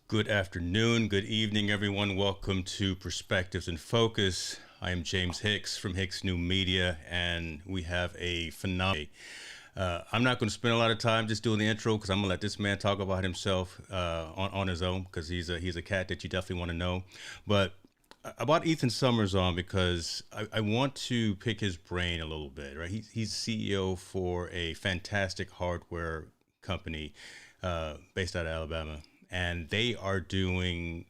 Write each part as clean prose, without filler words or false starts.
Good afternoon, good evening, everyone. Welcome to Perspectives in Focus. I am James Hicks from Hicks New Media, and we have a phenomenal. I'm not going to spend a lot of time just doing the intro because I'm going to let this man talk about himself on his own because he's a cat that you definitely want to know. But I brought Ethan Summers on because I want to pick his brain a little bit. Right, he's CEO for a fantastic hardware company based out of Alabama, and they're doing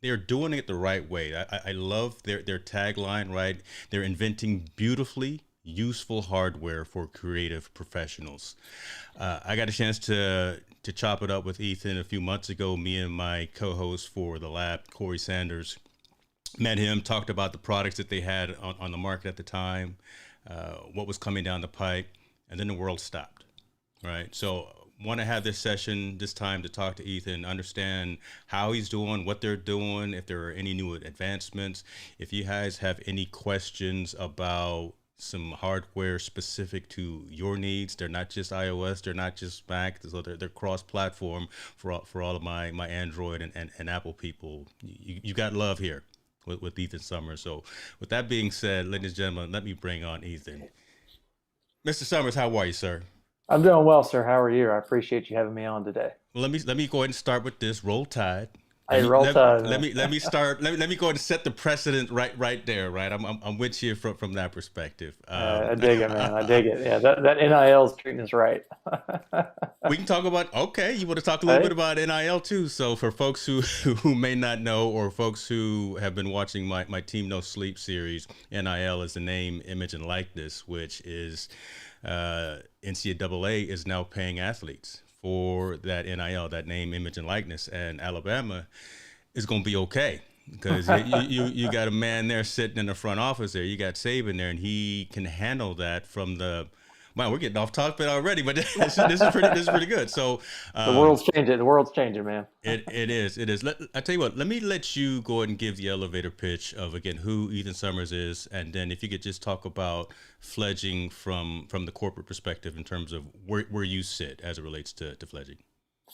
it the right way. I love their tagline, right? They're inventing beautifully useful hardware for creative professionals. I got a chance to chop it up with Ethan a few months ago. Me and my co-host for the lab, Corey Sanders, met him, talked about the products that they had on the market at the time, what was coming down the pipe, and then the world stopped. Right. So want to have this session this time to talk to Ethan, understand how he's doing, what they're doing, if there are any new advancements. If you guys have any questions about some hardware specific to your needs, they're not just iOS, they're not just Mac, so they're cross-platform for all of my Android and Apple people. You got love here with Ethan Summers. So with that being said, ladies and gentlemen, let me bring on Ethan. Mr. Summers, how are you, sir? I'm doing well, sir. How are you? I appreciate you having me on today. Well, let me go ahead and start with this. Roll Tide. Let Hey, me roll let, tide, let man. me let me start. Let me go ahead and set the precedent right there. Right, I'm with you from that perspective. I dig it, man. I dig it. Yeah, that NIL is treating us right. We can talk about. Okay, you want to talk a little bit Hey, about NIL too. So for folks who who may not know, or folks who have been watching my Team No Sleep series, NIL is the name, image, and likeness, which is NCAA is now paying athletes for that NIL, that name, image, and likeness, and Alabama is going to be okay because you got a man there sitting in the front office there. You got Saban there, and he can handle that from the. Wow, we're getting off topic already, but this is pretty good. So the um, world's changing. The world's changing, man. it is. I tell you what. Let me let you go ahead and give the elevator pitch of again who Ethan Summers is, and then if you could just talk about Fledging from the corporate perspective in terms of where you sit as it relates to Fledging.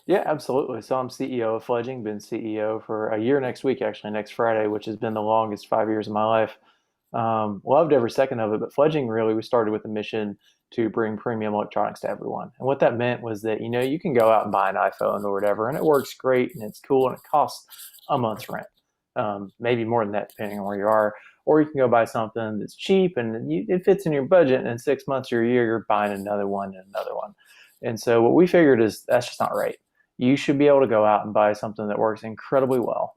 Yeah, absolutely. So I'm CEO of Fledging. Been CEO for a year next week, actually, next Friday, which has been the longest 5 years of my life. Loved every second of it. But Fledging really, we started with a mission to bring premium electronics to everyone. And what that meant was that, you can go out and buy an iPhone or whatever, and it works great and it's cool and it costs a month's rent, maybe more than that, depending on where you are. Or you can go buy something that's cheap and it fits in your budget. And in 6 months or a year, you're buying another one and another one. And so what we figured is that's just not right. You should be able to go out and buy something that works incredibly well,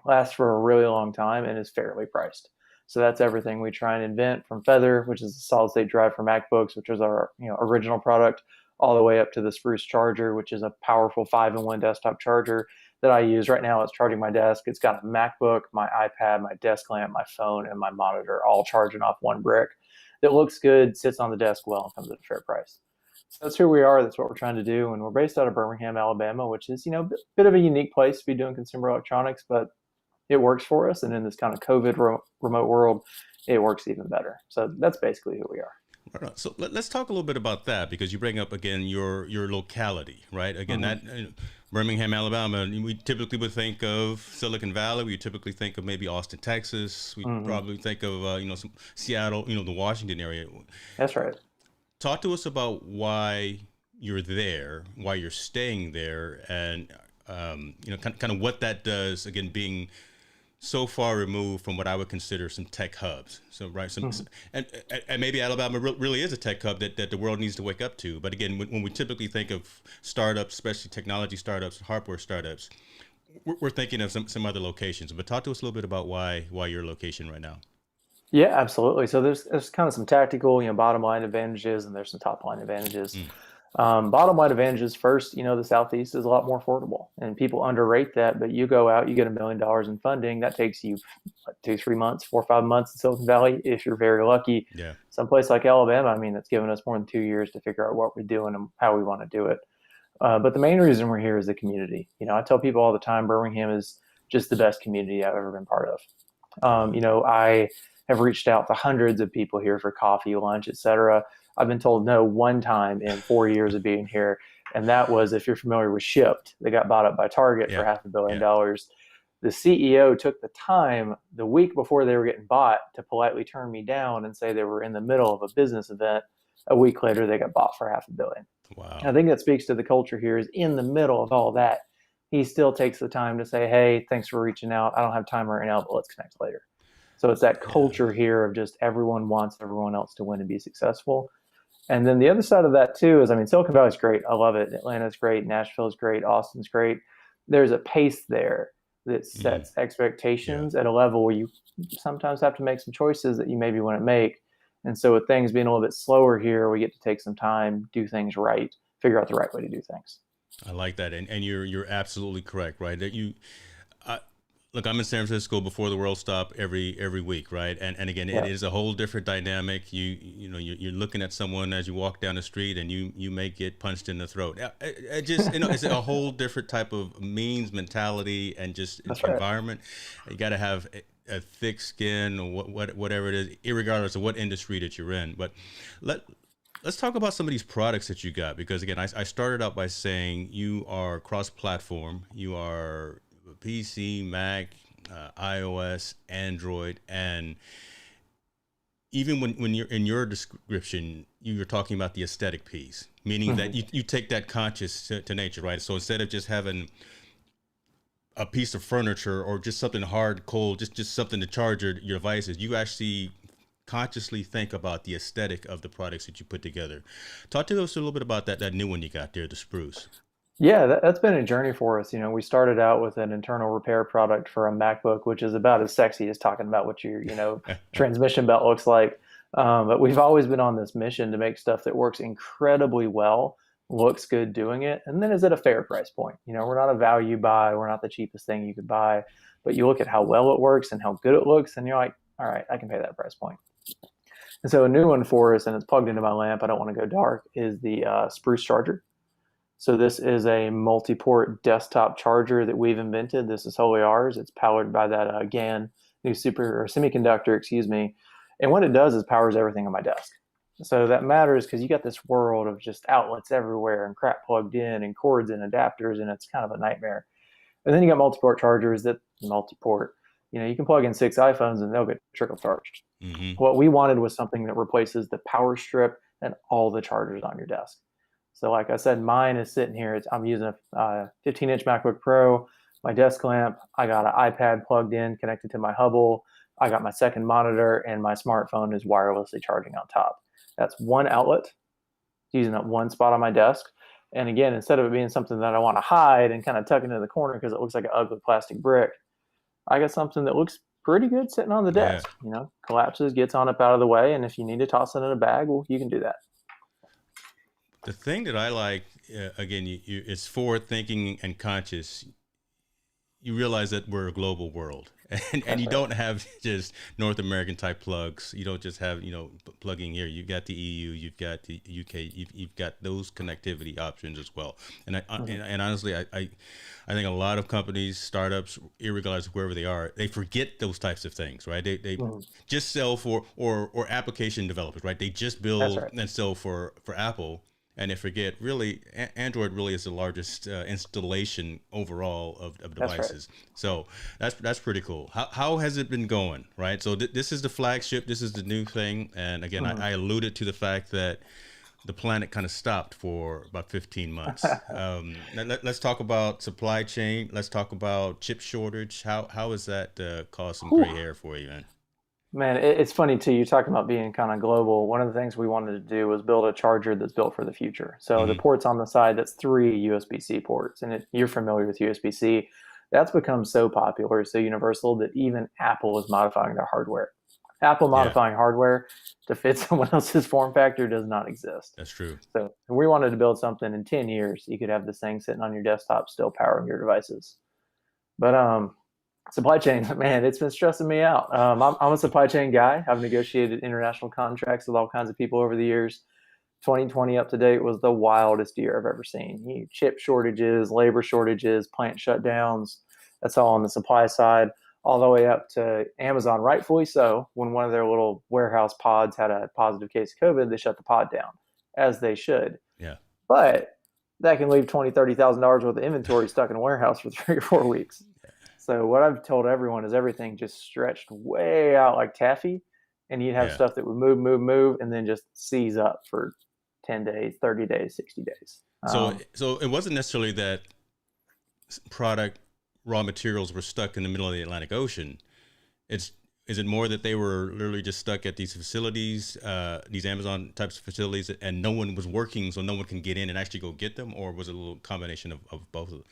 lasts for a really long time, and is fairly priced. So that's everything we try and invent, from Feather, which is a solid state drive for MacBooks, which was our original product, all the way up to the Spruce Charger, which is a powerful 5-in-1 desktop charger that I use right now. It's charging my desk. It's got a MacBook, my iPad, my desk lamp, my phone, and my monitor all charging off one brick. That looks good, sits on the desk well, and comes at a fair price. So that's who we are. That's what we're trying to do, and we're based out of Birmingham, Alabama, which is a bit of a unique place to be doing consumer electronics, but it works for us. And in this kind of COVID remote world, it works even better. So that's basically who we are. Right on. So let's talk a little bit about that because you bring up again your locality, right? Again, Mm-hmm. that Birmingham, Alabama. We typically would think of Silicon Valley. We typically think of maybe Austin, Texas. We Mm-hmm. probably think of some Seattle, the Washington area. That's right. Talk to us about why you're there, why you're staying there, and kind of what that does. Again, being so far removed from what I would consider some tech hubs. So right, Mm-hmm. and maybe Alabama really is a tech hub that the world needs to wake up to. But again, when we typically think of startups, especially technology startups, hardware startups, we're thinking of some other locations. But talk to us a little bit about why your location right now. Yeah, absolutely. So there's kind of some tactical, bottom line advantages, and there's some top line advantages. Mm, Bottom line advantages first, the Southeast is a lot more affordable, and people underrate that. But you go out, you get $1 million in funding. That takes you what, 2, 3 months, 4, 5 months in Silicon Valley, if you're very lucky. yeah. Someplace like Alabama, I mean, that's given us more than 2 years to figure out what we're doing and how we want to do it. But the main reason we're here is the community. I tell people all the time, Birmingham is just the best community I've ever been part of. I have reached out to hundreds of people here for coffee, lunch, etc. I've been told no one time in 4 years of being here. And that was, if you're familiar with Shipped, they got bought up by Target for Yeah. Yeah. $500 million. The CEO took the time the week before they were getting bought to politely turn me down and say they were in the middle of a business event. A week later, they got bought for $500 million. I Wow. think that speaks to the culture here is in the middle of all that. He still takes the time to say, hey, thanks for reaching out. I don't have time right now, but let's connect later. So it's that Yeah. culture here of just everyone wants everyone else to win and be successful. And then the other side of that too is, I mean, Silicon Valley's great. I love it. Atlanta's great. Nashville's great. Austin's great. There's a pace there that Mm. sets Yeah. expectations at a level where you sometimes have to make some choices that you maybe wouldn't make. And so with things being a little bit slower here, we get to take some time, do things right, figure out the right way to do things. I like that, and you're absolutely correct, right? That you, I, look, I'm in San Francisco before the world stop every week, right? And again, it Yeah, is a whole different dynamic. You're looking at someone as you walk down the street, and you may get punched in the throat. It just it's a whole different type of means mentality and just that's right. environment. You got to have a thick skin or whatever it is, regardless of what industry that you're in. But let let's talk about some of these products that you got, because again, I started out by saying you are cross-platform. You are PC, Mac, iOS, Android, and even when you're in your description, you were talking about the aesthetic piece, meaning that Mhm. you take that conscious to nature, right? So instead of just having a piece of furniture or just something hard, cold, just something to charge your devices, you actually consciously think about the aesthetic of the products that you put together. Talk to us a little bit about that new one you got there, the Spruce. Yeah, that's been a journey for us. We started out with an internal repair product for a MacBook, which is about as sexy as talking about what your, transmission belt looks like. But we've always been on this mission to make stuff that works incredibly well, looks good doing it, and then is at a fair price point. We're not a value buy, we're not the cheapest thing you could buy, but you look at how well it works and how good it looks, and you're like, all right, I can pay that price point. And so a new one for us, and it's plugged into my lamp, I don't want to go dark, is the Spruce Charger. So this is a multi-port desktop charger that we've invented. This is wholly ours. It's powered by that GaN new super or semiconductor, excuse me. And what it does is powers everything on my desk. So that matters because you got this world of just outlets everywhere and crap plugged in and cords and adapters, and it's kind of a nightmare. And then you got multi-port chargers that multi-port. You can plug in 6 iPhones and they'll get trickle charged. Hmm. What we wanted was something that replaces the power strip and all the chargers on your desk. So like I said, mine is sitting here. I'm using a 15-inch MacBook Pro, my desk lamp. I got an iPad plugged in, connected to my Hubble. I got my second monitor, and my smartphone is wirelessly charging on top. That's one outlet, using up one spot on my desk. And again, instead of it being something that I want to hide and kind of tuck into the corner because it looks like an ugly plastic brick, I got something that looks pretty good sitting on the Yeah. desk. Collapses, gets on up out of the way, and if you need to toss it in a bag, well, you can do that. The thing that I like, again, it's forward thinking and conscious. You realize that we're a global world, and That's you right. don't have just North American type plugs. You don't just have plugging here. You've got the EU, you've got the UK, you've got those connectivity options as well. And Mhm. and honestly, I think a lot of companies, startups, irregardless of wherever they are, they forget those types of things, right? They Mhm. just sell for or application developers, right? They just That's build right. and sell for Apple, and they forget really Android really is the largest installation overall of That's right. devices. So that's pretty cool. How has it been going, right? So this is the flagship. This is the new thing. And again, Mhm. I alluded to the fact that the planet kind of stopped for about 15 months. Let's talk about supply chain. Let's talk about chip shortage. How has that caused some Whew. gray hair for you, man? Man, it's funny too. You're talking about being kind of global. One of the things we wanted to do was build a charger that's built for the future. So the Hmm. ports on the side, that's 3 USB-C ports. And if you're familiar with USB-C, that's become so popular, so universal that even Apple is modifying their hardware. Apple Yeah, modifying hardware to fit someone else's form factor does not exist. that's true. So we wanted to build something in 10 years. You could have this thing sitting on your desktop, still powering your devices. But supply chain, man, it's been stressing me out. I'm a supply chain guy. I've negotiated international contracts with all kinds of people over the years. 2020 up to date was the wildest year I've ever seen. Chip shortages, labor shortages, plant shutdowns. That's all on the supply side, all the way up to Amazon, rightfully so. When one of their little warehouse pods had a positive case of COVID, they shut the pod down, as they should. Yeah. But that can leave $20,000, $30,000 worth of inventory stuck in a warehouse for 3 or 4 weeks. So what I've told everyone is everything just stretched way out like taffy, and you'd have Yeah. stuff that would move, move, move, and then just seize up for 10 days, 30 days, 60 days. So it wasn't necessarily that product raw materials were stuck in the middle of the Atlantic Ocean. It's Is it more that they were literally just stuck at these facilities, these Amazon types of facilities, and no one was working, so no one can get in and actually go get them, or was it a little combination of both of them?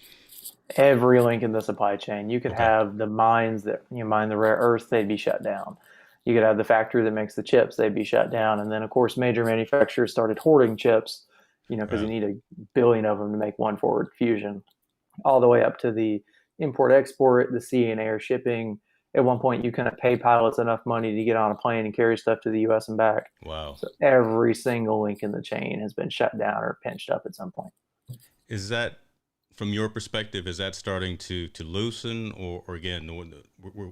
Every link in the supply chain. You could Okay. have the mines that mine the rare earths, they'd be shut down. You could have the factory that makes the chips, they'd be shut down. And then, of course, major manufacturers started hoarding chips, because you Wow. need a billion of them to make one forward fusion, all the way up to the import export, the sea and air shipping. At one point, you couldn't pay pilots enough money to get on a plane and carry stuff to the US and back. Wow. So every single link in the chain has been shut down or pinched up at some point. Is that, from your perspective, is that starting to loosen, or again,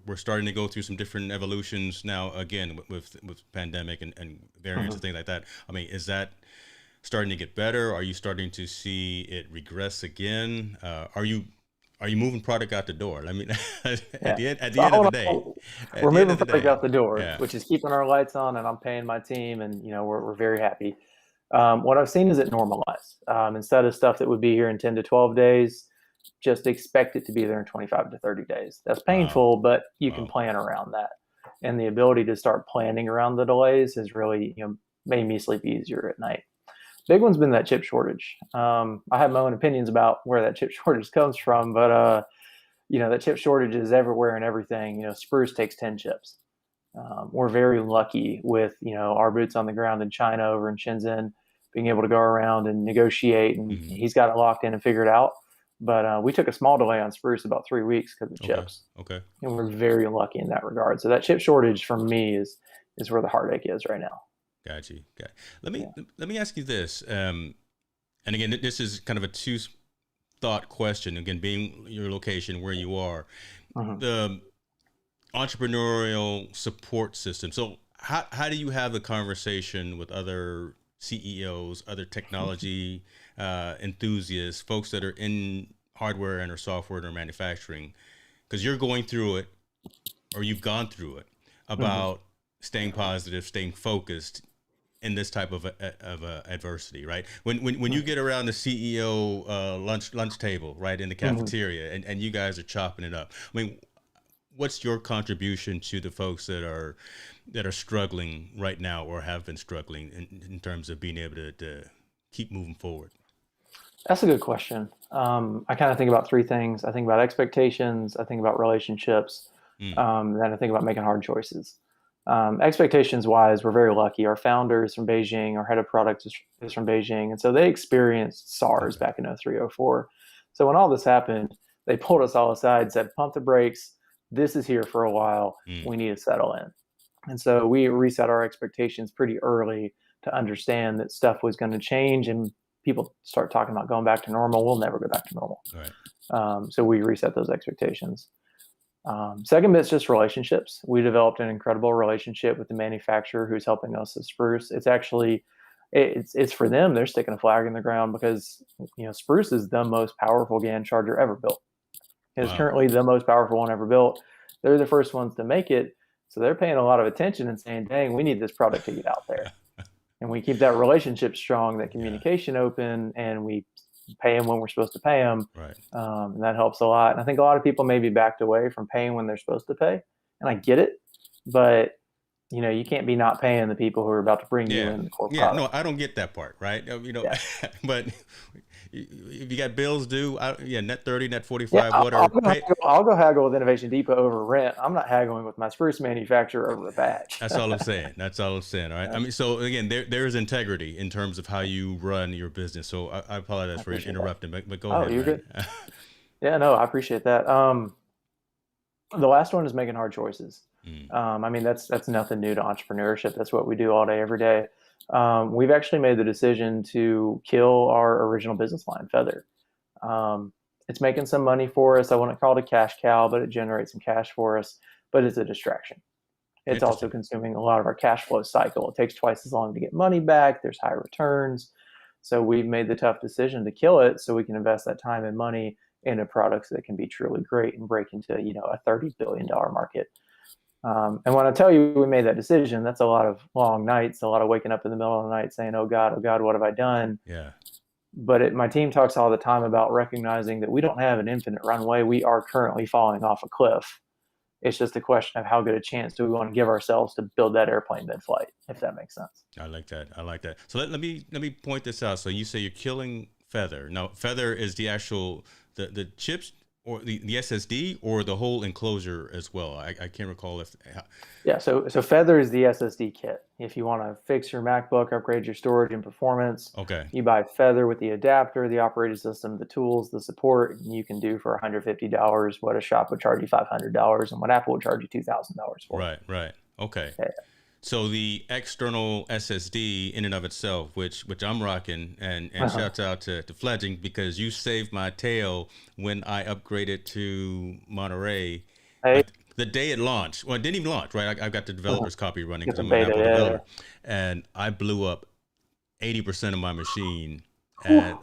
we're starting to go through some different evolutions now again with pandemic and variants and Mhm. things like that? I mean, is that starting to get better? Are you starting to see it regress again? Are you moving product out the door? I mean, at Yeah. the So end of all the in day, all, at we're the end moving of the product day, out the door, yeah. which is keeping our lights on, and I'm paying my team, and we're very happy. What I've seen is it normalized. Instead of stuff that would be here in 10 to 12 days, just expect it to be there in 25 to 30 days. That's Wow. painful, but you can Wow. plan around that. And the ability to start planning around the delays has really made me sleep easier at night. Big one's been that chip shortage. I have my own opinions about where that chip shortage comes from, but that chip shortage is everywhere and everything. Spruce takes 10 chips. We're very lucky with our boots on the ground in China, over in Shenzhen, being able to go around and negotiate, and Hmm. he's got it locked in and figured out. But we took a small delay on Spruce, about 3 weeks, because of Okay. chips, Okay. and we're very lucky in that regard. So that chip shortage for me is where the heartache is right now. Got you. Got. Let me Yeah. let me ask you this. And again, this is kind of a two thought question. Again, being your location where you are, Mhm. the entrepreneurial support system. So how do you have a conversation with other CEOs, other technology enthusiasts, folks that are in hardware and or software or manufacturing, because you're going through it, or you've gone through it, Mhm. about staying positive, staying focused in this type of adversity, right? When you Mhm. get around the CEO lunch table, right, in the Mhm. cafeteria, and you guys are chopping it up. I mean, what's your contribution to the folks that are struggling right now, or have been struggling in terms of being able to keep moving forward? That's a good question. I kind of think about three things. I think about expectations, I think about relationships, Mm, and then I think about making hard choices. Expectations wise, we're very lucky. Our founder is from Beijing, our head of product is from Beijing. And so they experienced SARS okay. back in 03, 04. So when all this happened, they pulled us all aside, said, pump the brakes. This is here for a while. Mm, We need to settle in. And so we reset our expectations pretty early to understand that stuff was going to change, and people start talking about going back to normal. We'll never go back to normal. all right. So we reset those expectations. Second bit's just relationships. We developed an incredible relationship with the manufacturer who's helping us at Spruce. It's actually it's for them. They're sticking a flag in the ground because Spruce is the most powerful GAN charger ever built. It is Wow. currently the most powerful one ever built. They're the first ones to make it, so they're paying a lot of attention and saying, "Dang, we need this product to get out there." And we keep that relationship strong, that Yeah. communication open, and we pay them when we're supposed to pay them. Right. And that helps a lot. And I think a lot of people maybe backed away from paying when they're supposed to pay. And I get it, but you can't be not paying the people who are about to bring you Yeah. in the core Yeah. product. No, I don't get that part. Right. Yeah. But if you got bills due, yeah, net 30, net Yeah, 45, whatever. Pay. I'll go haggle with Innovation Depot over rent. I'm not haggling with my spruce manufacturer over a badge. That's all I'm saying. That's all I'm saying. All right. I Yeah, mean, so again, there is integrity in terms of how you run your business. So I I apologize for appreciate that. interrupting, but go Oh, ahead, you're man. good. Yeah, no, I appreciate that. The last one is making hard choices. Mm, I mean, that's nothing new to entrepreneurship. That's what we do all day, every day. We've actually made the decision to kill our original business line, Feather. Um, it's making some money for us. I wouldn't call it a cash cow, but it generates some cash for us. But it's a distraction. It's also interesting. consuming a lot of our cash flow cycle. It takes twice as long to get money back. There's high returns. So we've made the tough decision to kill it so we can invest that time and money into products that can be truly great and break into, a $30 billion market. And when I tell you we made that decision, that's a lot of long nights, a lot of waking up in the middle of the night saying, oh God, what have I done? Yeah. But my team talks all the time about recognizing that we don't have an infinite runway. We are currently falling off a cliff. It's just a question of how good a chance do we want to give ourselves to build that airplane mid-flight, if that makes sense. I like that. I like that. So let me point this out. So you say you're killing Feather. Now, Feather is the actual the chips or the SSD or the whole enclosure as well. I can't recall if. Yeah, so Feather is the SSD kit. If you want to fix your MacBook, upgrade your storage and performance, Okay. you buy Feather with the adapter, the operating system, the tools, the support, and you can do for $150 what a shop would charge you $500 and what Apple would charge you $2,000 for. Right. Okay. Yeah. So the external SSD in and of itself, which I'm rocking, and shouts out to Fledging, because you saved my tail when I upgraded to Monterey. Hey. The day it launched. Well, it didn't even launch, right? I've got the developer's copy running because I'm an beta, Apple developer. And I blew up 80% of my machine. And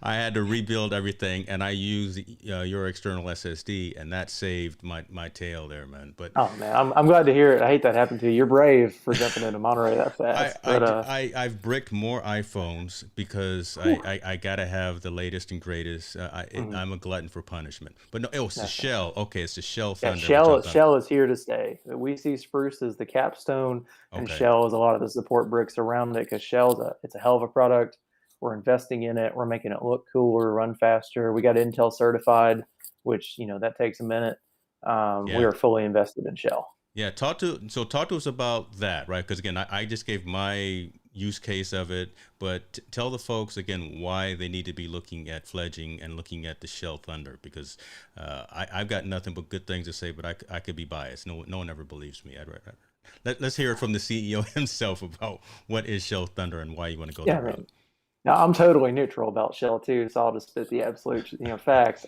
I had to rebuild everything, and I used your external SSD, and that saved my tail there, man. But oh man, I'm glad to hear it. I hate that happened to you. You're brave for jumping into Monterey that fast. I've bricked more iPhones because I gotta have the latest and greatest. I'm a glutton for punishment. But no, it's the shell. Okay, it's the Shell Thunder. Yeah, Shell is here to stay. We see Spruce as the capstone, and Shell is a lot of the support bricks around it, because Shell's it's a hell of a product. We're investing in it. We're making it look cooler, run faster. We got Intel certified, which, that takes a minute. We are fully invested in Shell. Yeah. Talk to us about that, right? Because again, I just gave my use case of it, but tell the folks again why they need to be looking at Fledging and looking at the Shell Thunder, because I've got nothing but good things to say, but I could be biased. No one ever believes me. Let's hear it from the CEO himself about what is Shell Thunder and why you want to go that route. Now, I'm totally neutral about Shell too, so I'll just spit the absolute facts.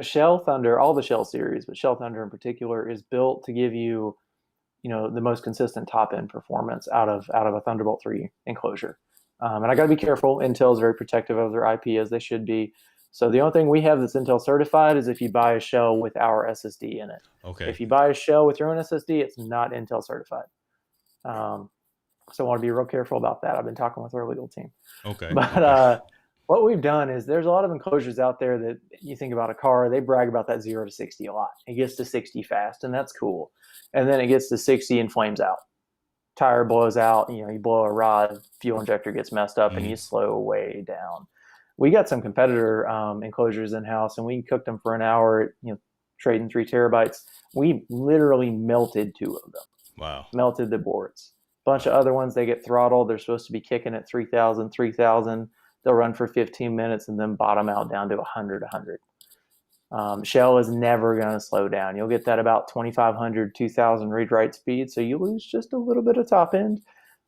Shell Thunder, all the Shell series, but Shell Thunder in particular, is built to give you, the most consistent top end performance out of a Thunderbolt 3 enclosure. And I got to be careful. Intel is very protective of their IP, as they should be. So the only thing we have that's Intel certified is if you buy a shell with our SSD in it. Okay. If you buy a shell with your own SSD, it's not Intel certified. So I want to be real careful about that. I've been talking with our legal team. Okay. But what we've done is there's a lot of enclosures out there that you think about a car, they brag about that 0 to 60 a lot. It gets to 60 fast, and that's cool. And then it gets to 60 and flames out. Tire blows out, you blow a rod, fuel injector gets messed up, and you slow way down. We got some competitor enclosures in-house, and we cooked them for an hour, trading 3 terabytes. We literally melted 2 of them. Wow. Melted the boards. Bunch of other ones, they get throttled. They're supposed to be kicking at 3,000. They'll run for 15 minutes and then bottom out down to 100. Shell is never going to slow down. You'll get that about 2,500, 2,000 read-write speed, so you lose just a little bit of top end,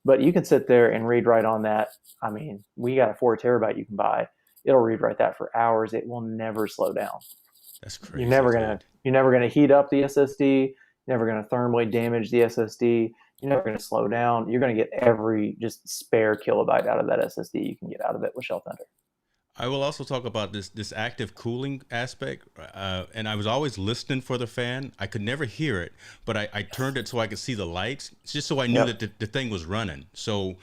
but you can sit there and read-write on that. I mean, we got a 4 terabyte you can buy. It'll read-write that for hours. It will never slow down. That's crazy. You're never gonna heat up the SSD. You're never gonna thermally damage the SSD. You're never going to slow down. You're going to get every just spare kilobyte out of that SSD you can get out of it with Shell Thunder. I will also talk about this active cooling aspect. And I was always listening for the fan. I could never hear it, but I turned it so I could see the lights, just so I knew that the thing was running. So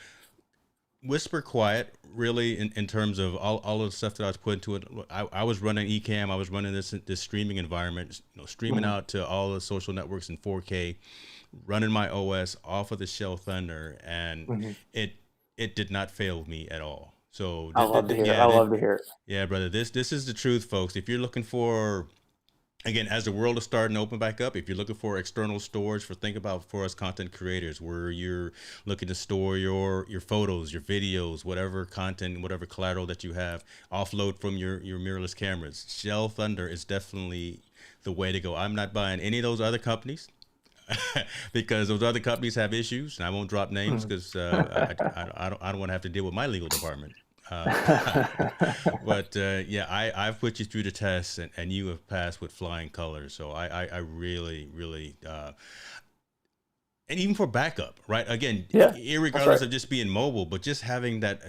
whisper quiet, really, in terms of all of the stuff that I was putting to it. I was running Ecamm. I was running this streaming environment, streaming out to all the social networks in 4K. Running my OS off of the Shell Thunder, and it did not fail me at all. So I love to hear it. Yeah, brother, this is the truth, folks. If you're looking for, again, as the world is starting to open back up, if you're looking for external storage for us content creators, where you're looking to store your photos, your videos, whatever content, whatever collateral that you have, offload from your mirrorless cameras, Shell Thunder is definitely the way to go. I'm not buying any of those other companies. Because those other companies have issues, and I won't drop names because I don't want to have to deal with my legal department. But I've put you through the test, and you have passed with flying colors. So I really, really, and even for backup, right? Again, Yeah, that's irregardless right. of just being mobile, but just having that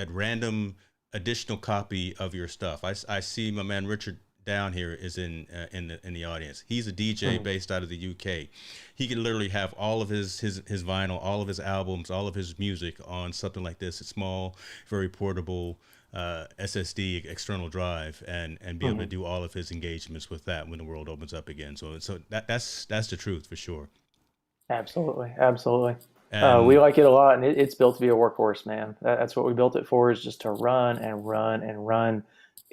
random additional copy of your stuff. I see my man Richard down here is in the audience. He's a DJ Mhm. based out of the UK. He can literally have all of his vinyl, all of his albums, all of his music on something like this. It's small, very portable. SSD external drive and be able to Mhm. do all of his engagements with that when the world opens up again. So that's the truth for sure. Absolutely, absolutely. We And like it a lot, and it's built to be a workhorse, man. That's what we built it for, is just to run and run and run.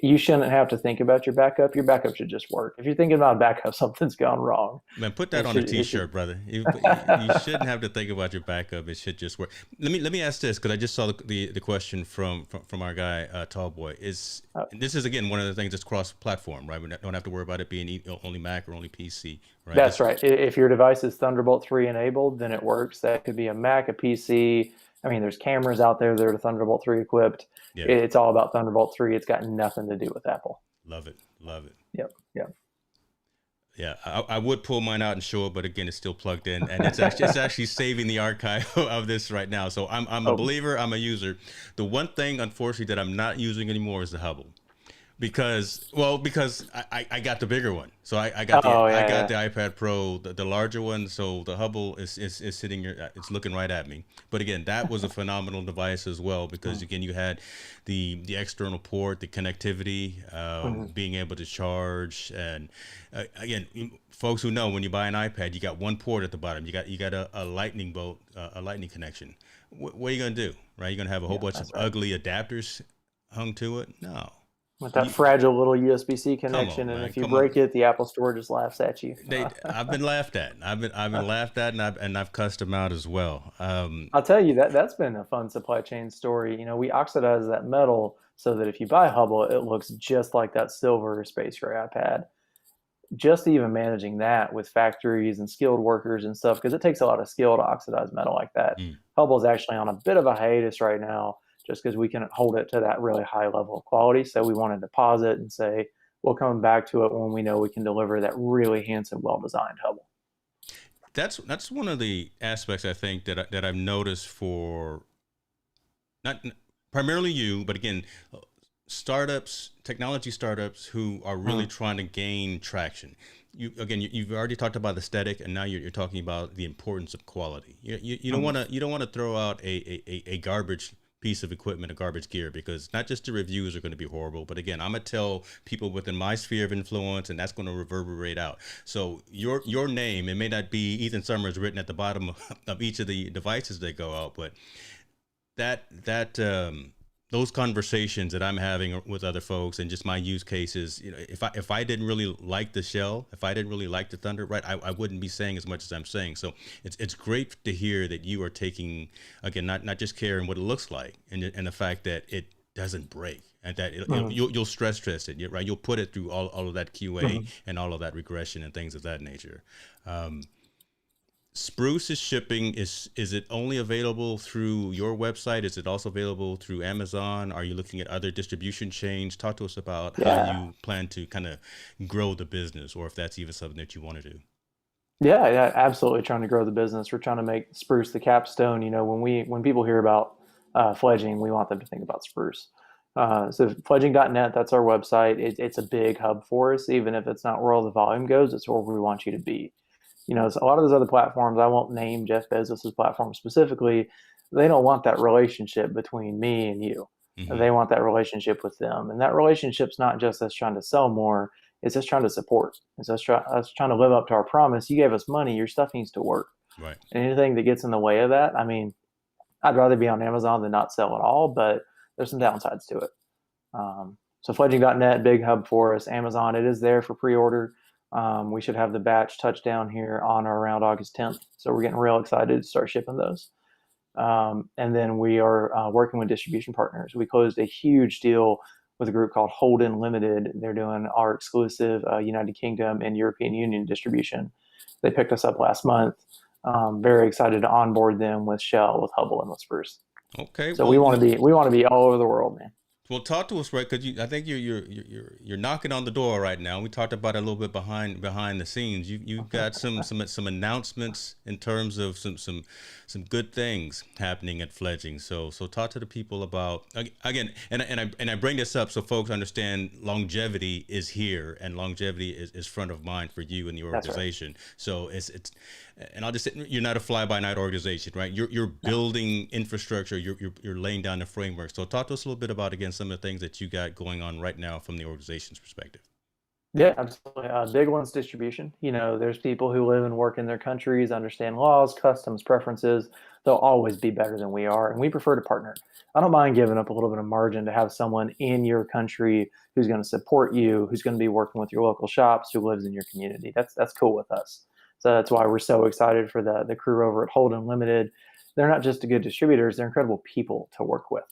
You shouldn't have to think about your backup. Your backup should just work. If you're thinking about backup, something's gone wrong. man, put that It on a should, it should. T-shirt, brother. You shouldn't have to think about your backup. It should just work. Let me ask this because I just saw the question from our guy Tallboy. Is Uh, this is again one of the things that's cross-platform, right? We don't have to worry about it being only Mac or only PC, right? That's This right. If your device is Thunderbolt 3 enabled, then it works. That could be a Mac, a PC. I mean, there's cameras out there that are Thunderbolt 3 equipped. yeah, It's all about Thunderbolt 3. It's got nothing to do with Apple. love it, love it. Yep. Yep. Yeah, I would pull mine out and show it, but again, it's still plugged in, and it's actually saving the archive of this right now. So I'm a Oh, believer. I'm a user. The one thing, unfortunately, that I'm not using anymore is the Hubble. Because I got the bigger one, so oh I yeah, got yeah. the iPad Pro, the larger one. So the Hubble is sitting here, it's looking right at me. But again, that was a phenomenal device as well because Mm-hmm. again you had the external port, the connectivity, Mm-hmm. being able to charge, and again, folks who know when you buy an iPad, you got one port at the bottom. You got a lightning bolt, a lightning connection. What are you gonna do, right? You're gonna have a whole Yeah, bunch of that's right. ugly adapters hung to it? No. With that You, fragile little USB-C Come connection, on, and man. if you Come on. break it, the Apple Store just laughs at you. I've been laughed at. I've been laughed at, and I've cussed them out as well. I'll tell you that that's been a fun supply chain story. We oxidize that metal so that if you buy Hubble, it looks just like that silver Space Gray iPad. Just even managing that with factories and skilled workers and stuff, because it takes a lot of skill to oxidize metal like that. mm. Hubble's actually on a bit of a hiatus right now, just because we can hold it to that really high level of quality. So we want to deposit and say we'll come back to it when we know we can deliver that really handsome, well designed Hubble. That's one of the aspects I think that I've noticed for not primarily you, but again, startups, technology startups who are really Mm, trying to gain traction. You've already talked about aesthetic, and now you're talking about the importance of quality. You don't mm, want to throw out a garbage piece of equipment, a garbage gear, because not just the reviews are going to be horrible, but again, I'm gonna tell people within my sphere of influence, and that's going to reverberate out. So your name, it may not be Ethan Summers written at the bottom of each of the devices that go out, but that those conversations that I'm having with other folks and just my use cases, if I didn't really like the shell, if I didn't really like the Thunder, right, I wouldn't be saying as much as I'm saying. So it's great to hear that you are taking again not just care in what it looks like and the fact that it doesn't break and that mm, you'll stress test it, right? You'll put it through all of that QA mm. and all of that regression and things of that nature. Um, Spruce is shipping. Is it only available through your website? Is it also available through Amazon? Are you looking at other distribution chains? Talk to us about how Yeah. you plan to kind of grow the business, or if that's even something that you want to do. Yeah, yeah, absolutely trying to grow the business. We're trying to make Spruce the capstone. When people hear about Fledging, we want them to think about Spruce. So fledging.net, that's our website. It's a big hub for us. Even if it's not where all the volume goes, it's where we want you to be. So a lot of those other platforms, I won't name Jeff Bezos's platform specifically. They don't want that relationship between me and you. Hmm. They want that relationship with them, and that relationship's not just us trying to sell more. It's us trying to support. It's us trying to live up to our promise. You gave us money. Your stuff needs to work. Right. And anything that gets in the way of that, I mean, I'd rather be on Amazon than not sell at all, but there's some downsides to it. So fledging.net, big hub for us. Amazon, it is there for pre-order. We should have the batch touchdown here on or around August 10th. So we're getting real excited to start shipping those. And then we are working with distribution partners. We closed a huge deal with a group called Holden Limited. They're doing our exclusive United Kingdom and European Union distribution. They picked us up last month. Very excited to onboard them with Shell, with Hubble, and with Spruce. Okay. So Well, we want to be all over the world, man. Well, talk to us, right? Because I think you're knocking on the door right now. We talked about it a little bit behind the scenes. You've got some announcements in terms of some good things happening at Fledging. So talk to the people about again, and I bring this up so folks understand longevity is here and longevity is front of mind for you and the That's right. organization. So it's and I'll just say you're not a fly by night organization, right? You're No. building infrastructure. You're laying down the framework. So talk to us a little bit about again some of the things that you got going on right now from the organization's perspective. Yeah, absolutely. Big one's distribution. There's people who live and work in their countries, understand laws, customs, preferences. They'll always be better than we are, and we prefer to partner. I don't mind giving up a little bit of margin to have someone in your country who's going to support you, who's going to be working with your local shops, who lives in your community. That's cool with us. So that's why we're so excited for the crew over at Holden Limited. They're not just good distributors; they're incredible people to work with,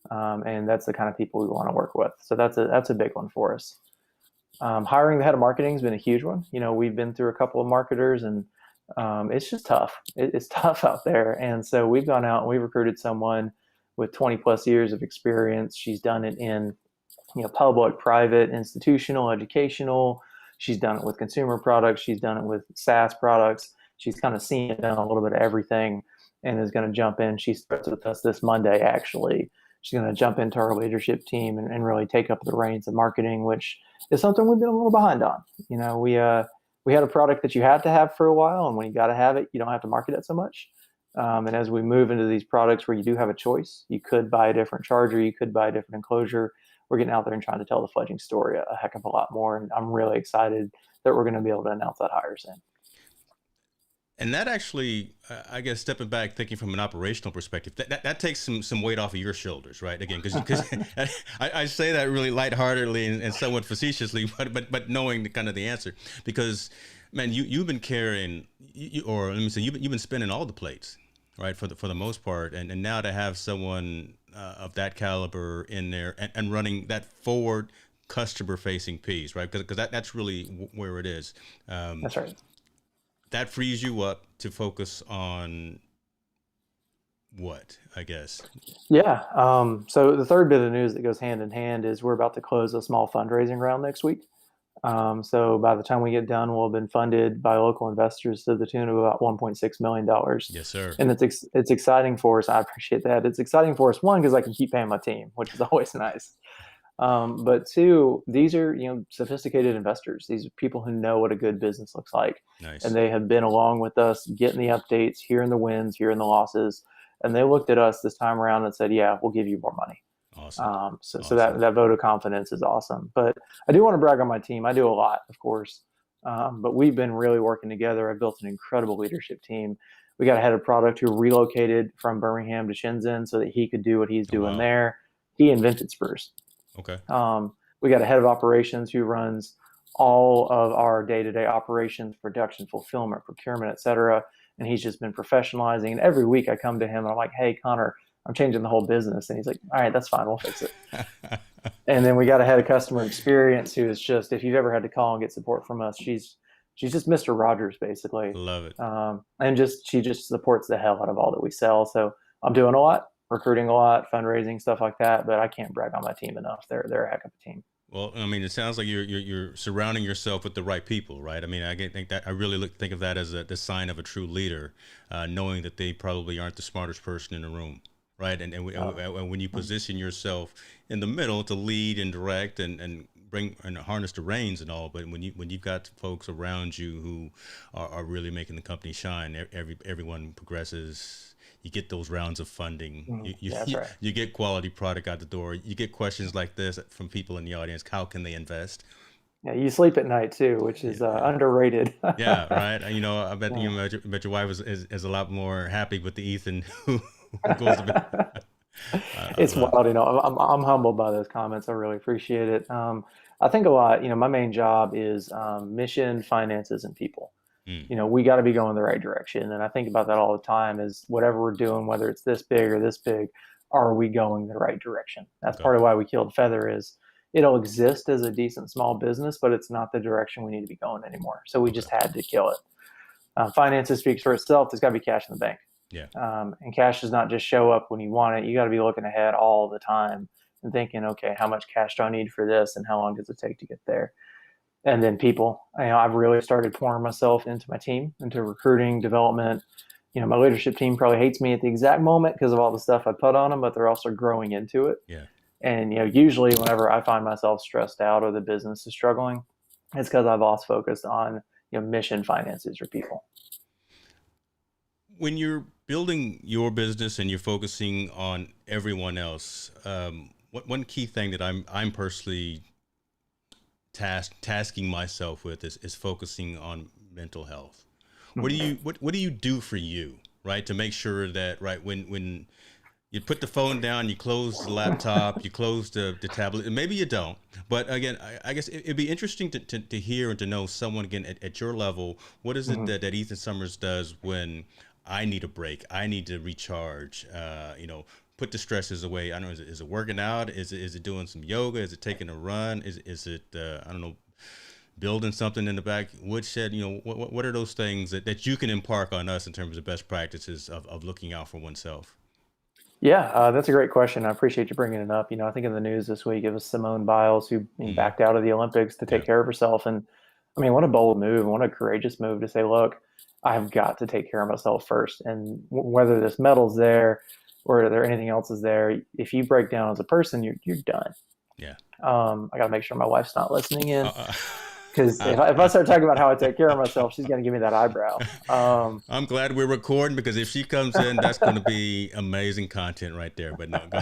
and that's the kind of people we want to work with. So that's a big one for us. Hiring the head of marketing has been a huge one. We've been through a couple of marketers, and it's just tough. It's tough out there. And so we've gone out and we've recruited someone with 20 plus years of experience. She's done it in public, private, institutional, educational. She's done it with consumer products. She's done it with SaaS products. She's kind of seen it done a little bit of everything, and is going to jump in. She starts with us this Monday, actually. She's going to jump into our leadership team and really take up the reins of marketing, which is something we've been a little behind on. We had a product that you had to have for a while, and when you got to have it, you don't have to market it so much. And as we move into these products where you do have a choice, you could buy a different charger, you could buy a different enclosure. We're getting out there and trying to tell the Fledging story a heck of a lot more, and I'm really excited that we're going to be able to announce that hire soon. And that actually, I guess, stepping back, thinking from an operational perspective, that takes some weight off of your shoulders, right? Again, because I say that really lightheartedly and somewhat facetiously, but knowing the kind of the answer, because man, you've been carrying, or let me say, you've been spinning all the plates, right, for the most part, and now to have someone of that caliber in there and running that forward customer facing piece, right? Because that's really where it is. That's right. That frees you up to focus on what, I guess. Yeah. So the third bit of news that goes hand in hand is we're about to close a small fundraising round next week. So by the time we get done, we'll have been funded by local investors to the tune of about $1.6 million. Yes, sir. And it's exciting for us. I appreciate that. It's exciting for us, one, because I can keep paying my team, which is always nice. But two, these are sophisticated investors. These are people who know what a good business looks like, and Nice. they have been along with us, getting the updates, hearing the wins, hearing the losses, and they looked at us this time around and said, "Yeah, we'll give you more money." Awesome. So Awesome. that vote of confidence is awesome. But I do want to brag on my team. I do a lot, of course, but we've been really working together. I built an incredible leadership team. We got a head of product who relocated from Birmingham to Shenzhen so that he could do what he's Oh, doing wow. there. He invented Spruce. Okay. We got a head of operations who runs all of our day-to-day operations, production, fulfillment, procurement, et cetera. And he's just been professionalizing. And every week I come to him and I'm like, "Hey, Connor, I'm changing the whole business." And he's like, "All right, that's fine. We'll fix it." And then we got a head of customer experience who is just, if you've ever had to call and get support from us, she's just Mr. Rogers, basically. Love it. And she just supports the hell out of all that we sell. So I'm doing a lot, recruiting a lot, fundraising, stuff like that. But I can't brag on my team enough. They're a heck of a team. Well, I mean, it sounds like you're surrounding yourself with the right people, right? I mean, think that I really think of that as the sign of a true leader, knowing that they probably aren't the smartest person in the room, right? And when you position yourself in the middle to lead and direct and bring and harness the reins and all, but when you've got folks around you who are really making the company shine, everyone progresses. You get those rounds of funding. Yeah, that's right. You get quality product out the door. You get questions like this from people in the audience. How can they invest? Yeah, you sleep at night too, which Yeah, is yeah, underrated. yeah, right. I bet Yeah. bet your wife is a lot more happy with the Ethan who goes to bed. I It's love. wild, I'm humbled by those comments. I really appreciate it. I think a lot, my main job is mission, finances, and people. Mm, We got to be going the right direction. And I think about that all the time is whatever we're doing, whether it's this big or this big, are we going the right direction? That's okay, part of why we killed Feather is it'll exist as a decent small business, but it's not the direction we need to be going anymore. So we okay, just had to kill it. Finances speaks for itself. There's got to be cash in the bank. yeah, And cash does not just show up when you want it. You got to be looking ahead all the time and thinking, okay, how much cash do I need for this and how long does it take to get there? And then people, I've really started pouring myself into my team, into recruiting, development. My leadership team probably hates me at the exact moment because of all the stuff I put on them, but they're also growing into it. Yeah. And, usually whenever I find myself stressed out or the business is struggling, it's because I've lost focus on, mission, finances, or people. When you're building your business and you're focusing on everyone else, one key thing that I'm personally tasking myself with is focusing on mental health. What do you do for you, right, to make sure that, right, when you put the phone down, you close the laptop, you close the tablet, and maybe you don't, but again, I guess it'd be interesting to hear and to know someone, again, at your level, what is it that Ethan Summers does when I need a break, I need to recharge, put the stresses away. I don't know, is it working out? Is it doing some yoga? Is it taking a run? Is it I don't know, building something in the back woodshed? What are those things that you can impart on us in terms of best practices of looking out for oneself? Yeah, that's a great question. I appreciate you bringing it up. I think in the news this week, it was Simone Biles who Hmm. backed out of the Olympics to Yeah. take care of herself. And what a bold move, what a courageous move to say, look, I've got to take care of myself first. And whether this medal's there or there anything else is there, if you break down as a person, you're done. Yeah. I got to make sure my wife's not listening in, Uh, because if I start talking about how I take care of myself, she's going to give me that eyebrow. I'm glad we're recording, because if she comes in, that's going to be amazing content right there. But no, go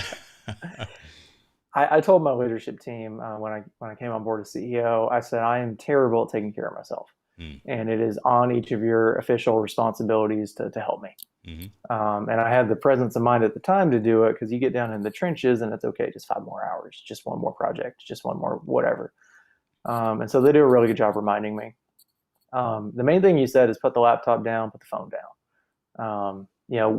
I told my leadership team when I came on board as CEO, I said, I am terrible at taking care of myself. Mm, And it is on each of your official responsibilities to help me. mhm. And I had the presence of mind at the time to do it, because you get down in the trenches and it's okay, just 5 more hours, just one more project, just one more whatever. And so they do a really good job reminding me. The main thing you said is put the laptop down, put the phone down.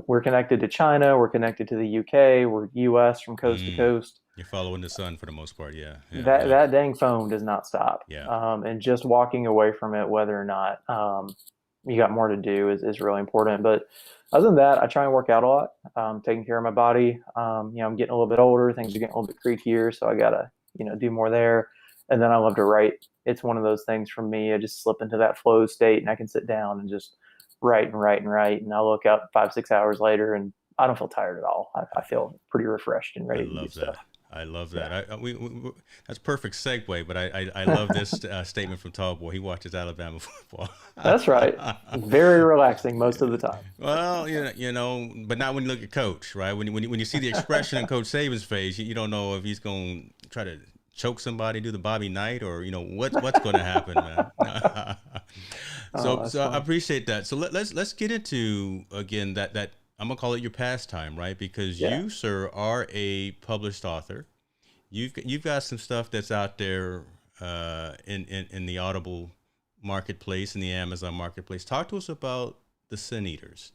We're connected to China, we're connected to the UK, we're US from coast to Mm. coast. You're following the sun for the most part. Yeah. Yeah. Yeah. That dang phone does not stop. Yeah. And just walking away from it, whether or not you got more to do, is really important. But other than that, I try and work out a lot, taking care of my body. I'm getting a little bit older, things are getting a little bit creakier, so I gotta do more there. And then I love to write. It's one of those things for me. I just slip into that flow state, and I can sit down and just write and write and write. And I'll look up 5-6 hours later, and I don't feel tired at all. I feel pretty refreshed and I ready to do love stuff. that. I love Yeah. that. That's perfect segue. But I love this statement from Tall Boy. He watches Alabama football. That's right. Very relaxing most of the time. Well, but not when you look at Coach, right? When you see the expression in Coach Saban's face, you don't know if he's going to try to choke somebody, do the Bobby Knight, or what's going to happen, man. Oh, so that's so I funny. appreciate that. So let's get into, again, that I'm gonna call it your pastime, right? Because Yeah. you, sir, are a published author. You've got some stuff that's out there in the Audible marketplace, in the Amazon marketplace. Talk to us about the Sin Eaters,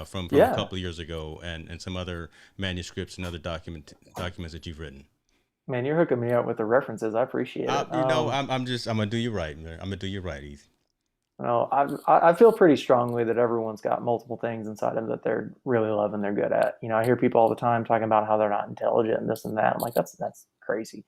from a Yeah. couple of years ago, and some other manuscripts and other documents that you've written. Man, you're hooking me up with the references. I appreciate it. I'm gonna do you right, man. I'm gonna do you right, Ethan. I feel pretty strongly that everyone's got multiple things inside them that they're really loving, they're good at. I hear people all the time talking about how they're not intelligent and this and that. I'm like, that's crazy.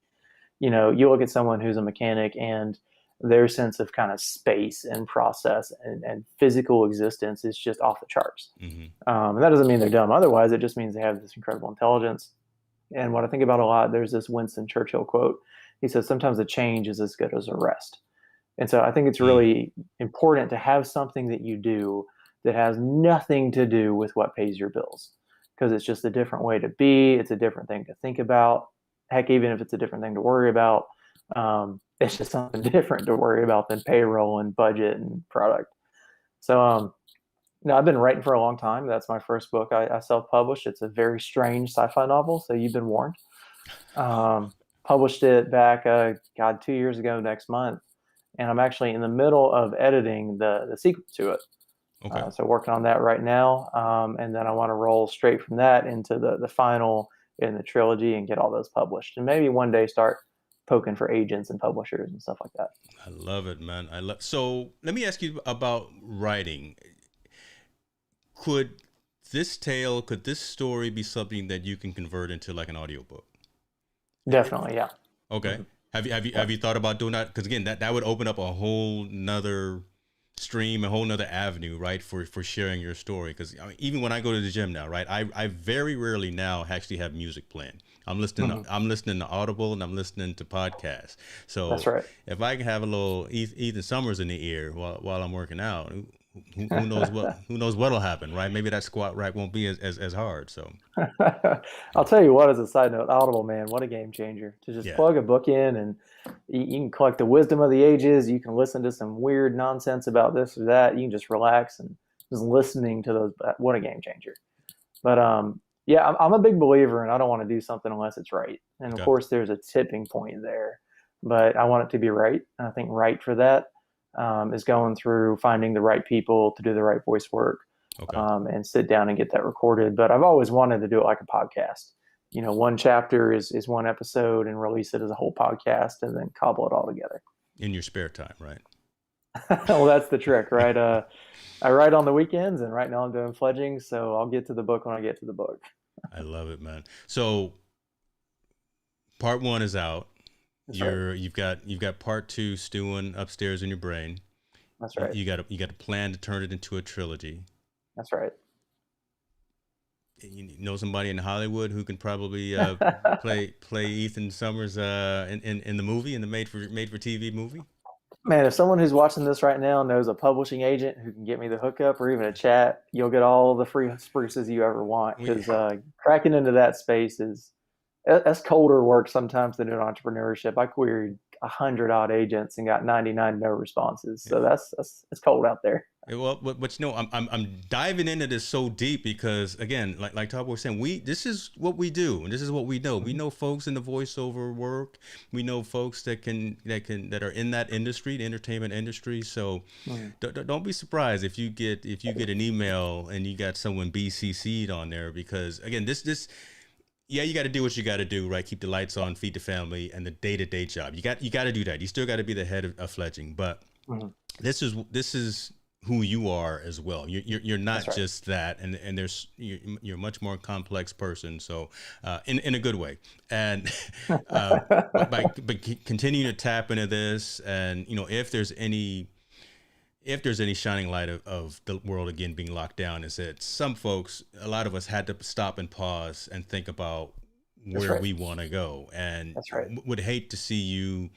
You look at someone who's a mechanic, and their sense of kind of space and process and physical existence is just off the charts. Hmm. And that doesn't mean they're dumb. Otherwise, it just means they have this incredible intelligence. And what I think about a lot, there's this Winston Churchill quote. He says, sometimes a change is as good as a rest. And so I think it's Mm. really important to have something that you do that has nothing to do with what pays your bills, because it's just a different way to be. It's a different thing to think about. Heck, even if it's a different thing to worry about, it's just something different to worry about than payroll and budget and product. So, no, I've been writing for a long time. That's my first book. I self-published. It's a very strange sci-fi novel, so you've been warned. Um, Published it back, God, 2 years ago next month, and I'm actually in the middle of editing the sequel to it. Okay. So working on that right now, and then I want to roll straight from that into the final in the trilogy and get all those published, and maybe one day start poking for agents and publishers and stuff like that. I love it, man. I love. So let me ask you about writing. Could could this story be something that you can convert into like an audiobook? Definitely, yeah. Okay. Mhm. Have you thought about doing that? Because again, that would open up a whole nother stream, a whole nother avenue, right, for sharing your story. Because I mean, even when I go to the gym now, right, I very rarely now actually have music playing. Mhm. I'm listening to Audible and I'm listening to podcasts. That's So right. if I can have a little Ethan Summers in the ear while I'm working out, who knows what'll happen, right? Maybe that squat rack won't be as hard. So I'll tell you what, as a side note, Audible, man, what a game changer. To just yeah, plug a book in and you can collect the wisdom of the ages. You can listen to some weird nonsense about this or that. You can just relax and just listening to those. What a game changer. But yeah, I'm a big believer, and I don't want to do something unless it's right. And of okay, course, there's a tipping point there, but I want it to be right. And I think right for that is going through finding the right people to do the right voice work okay. and sit down and get that recorded. But I've always wanted to do it like a podcast. One chapter is one episode and release it as a whole podcast and then cobble it all together. In your spare time, right? Well, that's the trick, right? I write on the weekends, and right now I'm doing fledging, so I'll get to the book when I get to the book. I love it, man. So part one is out. That's right. You've got part two stewing upstairs in your brain. That's You, right. you got a plan to turn it into a trilogy. That's right. You know somebody in Hollywood who can probably play Ethan Summers in the movie, in the made for TV movie. Man, if someone who's watching this right now knows a publishing agent who can get me the hookup or even a chat, you'll get all the free spruces you ever want. We, Because cracking into that space is that's colder work sometimes than in entrepreneurship. I queried 100 odd agents and got 99 no responses. So that's it's cold out there. well, but I'm diving into this so deep because again, like Todd was saying, this is what we do and this is what we know. We Mhm. know folks in the voiceover work. We know folks that are in that industry, the entertainment industry. So Mhm. don't be surprised if you get an email and you got someone BCC'd on there because again, this yeah, you got to do what you got to do, right? Keep the lights on, feed the family, and the day-to-day job. You got to do that. You still got to be the head of Fledging, but Mhm. this is who you are as well. You're That's not right. just that, and you're a much more complex person. So, in a good way, and but continue to tap into this, and if there's any shining light of the world again being locked down, is that a lot of us had to stop and pause and think about That's where right. we want to go, and That's right. would hate to see you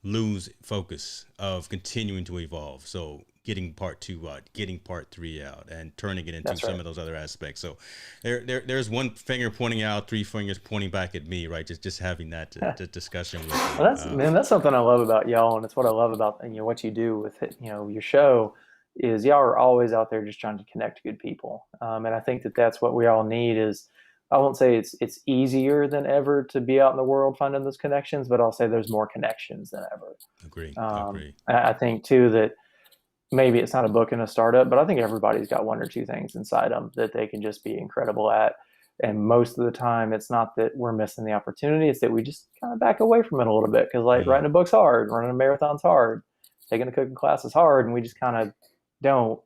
lose focus of continuing to evolve. So getting part two out, getting part three out, and turning it into That's some right. of those other aspects. So there's one finger pointing out, three fingers pointing back at me, right? Just having that discussion with Well, you. that's man, that's something I love about y'all, and it's what I love about what you do with it. Your show is y'all are always out there just trying to connect good people, and I think that that's what we all need. Is I won't say it's easier than ever to be out in the world finding those connections, but I'll say there's more connections than ever. Agree, agree. I think too that maybe it's not a book in a startup, but I think everybody's got one or two things inside them that they can just be incredible at. And most of the time, it's not that we're missing the opportunity; it's that we just kind of back away from it a little bit because, like, Mm. writing a book's hard, running a marathon's hard, taking a cooking class is hard, and we just kind of don't.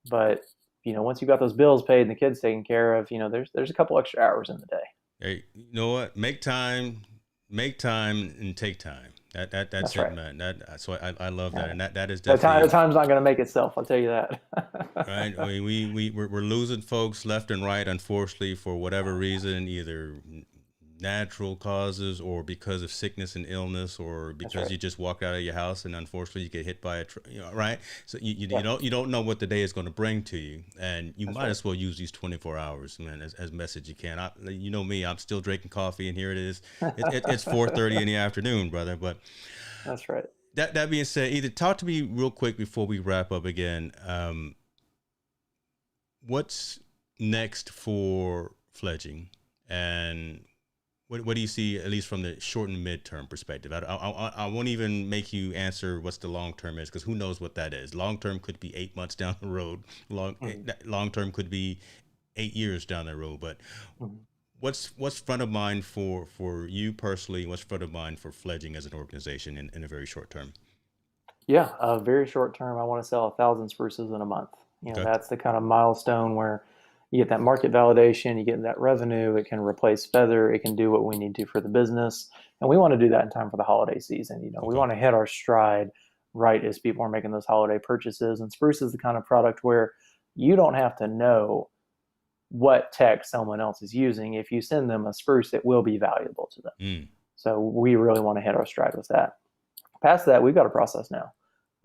But once you got those bills paid and the kids taken care of, there's a couple extra hours in the day. Hey, you know what? Make time, and take time. That's That's it, right. man. So I love that, Yeah. and that is The definitely time's not going to make itself. I'll tell you right. that. I mean, we're losing folks left and right, unfortunately, for whatever reason, either natural causes or because of sickness and illness, or That's because right. you just walked out of your house and unfortunately you get hit by right. So Yeah. you don't know what the day is going to bring to you, and you That's might right. as well use these 24 hours, man, as best as you can. You know me, I'm still drinking coffee, and here it is. It's 4:30 in the afternoon, brother. But That's right. that being said, either talk to me real quick before we wrap up again. What's next for Fledging, and what do you see, at least from the short and midterm perspective? I won't even make you answer what's the long term is, because who knows what that is. Long term could be 8 months down the road. Mhm. Long term could be 8 years down the road. But Mhm. what's front of mind for you personally? What's front of mind for Fledging as an organization in a very short term? Yeah, very short term. I want to sell 1,000 spruces in a month. Okay. That's the kind of milestone where, You get that market validation, you get that revenue, it can replace feather, it can do what we need to for the business. And we want to do that in time for the holiday season. We Okay. want to hit our stride right as people are making those holiday purchases. And Spruce is the kind of product where you don't have to know what tech someone else is using. If you send them a Spruce, it will be valuable to them. Mm. So we really want to hit our stride with that. Past that, we've got a process now.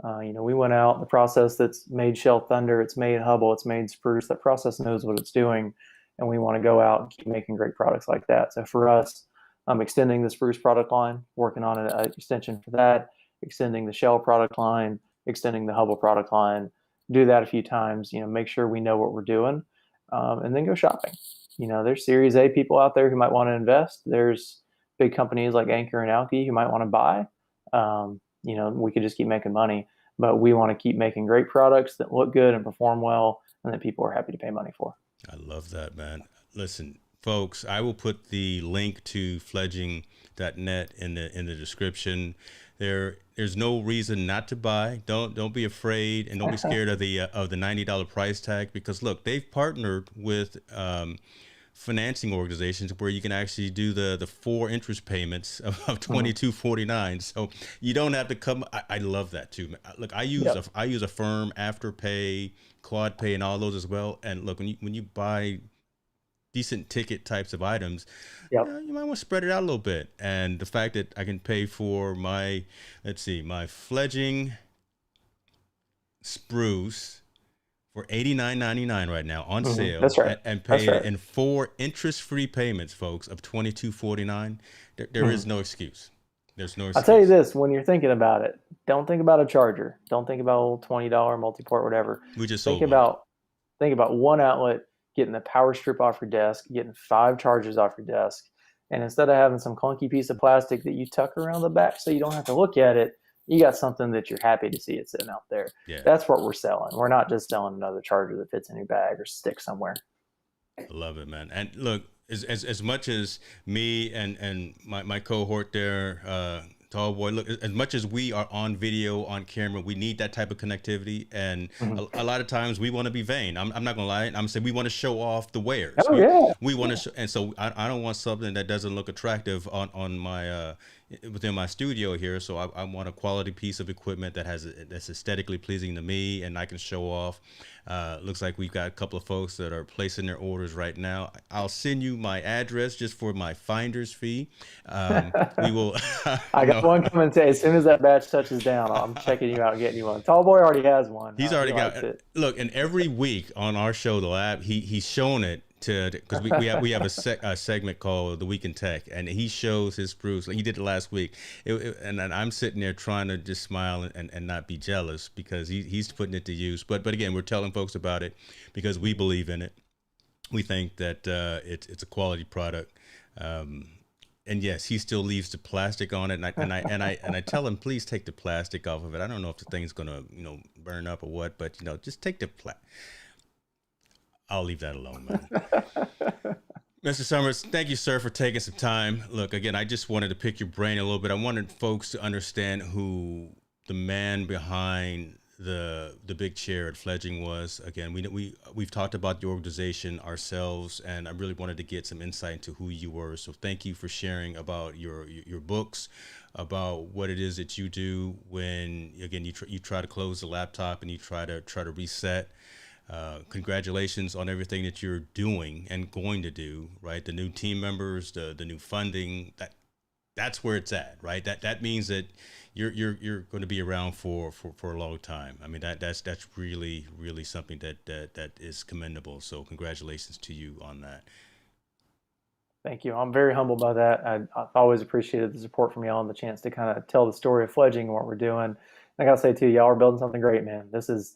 We went out, the process that's made Shell Thunder, it's made Hubble, it's made Spruce. That process knows what it's doing, and we want to go out and keep making great products like that. So for us, extending the Spruce product line, working on an extension for that, extending the Shell product line, extending the Hubble product line. Do that a few times. Make sure we know what we're doing, and then go shopping. There's Series A people out there who might want to invest. There's big companies like Anchor and Alki who might want to buy. We could just keep making money, but we want to keep making great products that look good and perform well and that people are happy to pay money for. I love that, man. Listen, folks, I will put the link to fledging.net in the description. There's no reason not to buy. Don't be afraid, and don't be scared of the $90 price tag, because look, they've partnered with financing organizations where you can actually do the 4 interest payments of $22.49. So you don't have to come. I love that too. Look, I use a Affirm, Afterpay, Quad Pay, and all those as well. And look, when you buy decent ticket types of items, you might want to spread it out a little bit. And the fact that I can pay for my Fledging Spruce for $89.99 right now on sale. That's right. And pay it in 4 interest-free payments, folks, of $22.49. There is no excuse. There's no excuse. I'll tell you this, when you're thinking about it, don't think about a charger. Don't think about a little $20 multi-port, whatever. We just think about one outlet, getting the power strip off your desk, getting 5 chargers off your desk. And instead of having some clunky piece of plastic that you tuck around the back so you don't have to look at it, you got something that you're happy to see it sitting out there. Yeah. That's what we're selling. We're not just selling another charger that fits in your bag or sticks somewhere. I love it, man. And look, as much as me and my cohort there, Tall Boy, look, as much as we are on video, on camera, we need that type of connectivity. And a lot of times we want to be vain. I'm not going to lie. I'm saying we want to show off the wares. We want to, and so I don't want something that doesn't look attractive on my, within my studio here. So I want a quality piece of equipment that's aesthetically pleasing to me and I can show off. Looks like we've got a couple of folks that are placing their orders right now. I'll send you my address just for my finder's fee. We will. I got one coming today. As soon as that batch touches down, I'm checking you out and getting you one. Tall Boy already has one. He's already got it. Look, and every week on our show, The Lab, he's shown it because we have a segment called The Week in Tech, and he shows his Spruce. Like he did it last week, and I'm sitting there trying to just smile and not be jealous because he's putting it to use. But again, we're telling folks about it because we believe in it. We think that it's a quality product. And yes, he still leaves the plastic on it, and I tell him, please take the plastic off of it. I don't know if the thing's gonna burn up or what, but just take the plastic. I'll leave that alone, man. Mr. Summers, thank you, sir, for taking some time. Look, again, I just wanted to pick your brain a little bit. I wanted folks to understand who the man behind the big chair at Fledging was. Again, we've talked about the organization ourselves, and I really wanted to get some insight into who you were. So thank you for sharing about your books, about what it is that you do when, again, you try to close the laptop and you try to reset. Congratulations on everything that you're doing and going to do, right? The new team members, the new funding, that's where it's at, right? That means that you're going to be around for a long time. I mean, that's really, really something that is commendable. So congratulations to you on that. Thank you. I'm very humbled by that. I've always appreciated the support from y'all and the chance to kind of tell the story of Fledging and what we're doing. I got to say too, y'all are building something great, man. This is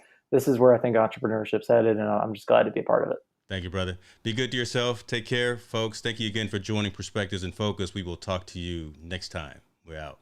where I think entrepreneurship's headed, and I'm just glad to be a part of it. Thank you, brother. Be good to yourself. Take care, folks. Thank you again for joining Perspectives in Focus. We will talk to you next time. We're out.